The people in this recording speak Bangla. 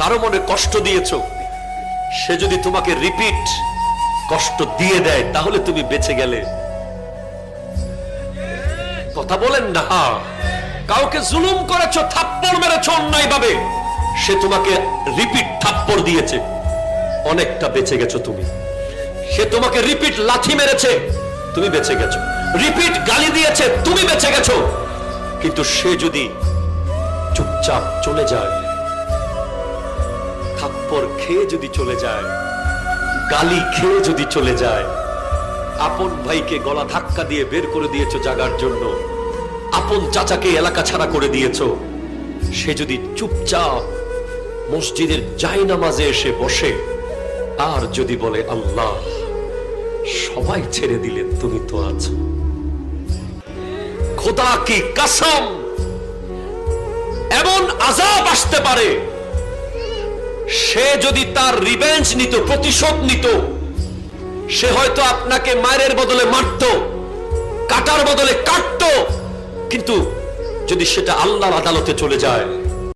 কারো মনে কষ্ট দিয়েছো, সে যদি তোমাকে রিপিট কষ্ট দিয়ে দেয় তাহলে তুমি বেঁচে গেলে। কথা বলেন না। কাউকে জুলুম করেছো, থাপ্পড় মেরেছো অন্যায় ভাবে, সে তোমাকে রিপিট থাপ্পড় দিয়েছে, অনেকটা বেঁচে গেছো তুমি। সে তোমাকে রিপিট লাথি মেরেছে, তুমি বেঁচে গেছো। রিপিট গালি দিয়েছে, তুমি বেঁচে গেছো। কিন্তু সে যদি চুপচাপ চলে যায়, থাপ্পড় খেয়ে যদি চলে যায়, গালি খেয়ে যদি চলে যায়, আপন ভাইকে গলা ধাক্কা দিয়ে বের করে দিয়েছো জাগার জন্য, আপন চাচাকে এলাকা ছাড়া করে দিয়েছো, সে যদি চুপচাপ মসজিদের জায়নামাজে এসে বসে আর যদি বলে আল্লাহ সবাই ছেড়ে দিলে তুমি তো আছো, খোদা কি কসম এমন আযাব আসতে পারে, সে যদি তার রিভেঞ্জ নিত, প্রতিশোধ নিত, সে হয়তো আপনাকে মায়ের বদলে মারত, কাটার বদলে কাটতো, কিন্তু যদি সেটা আল্লাহর আদালতে চলে যায়,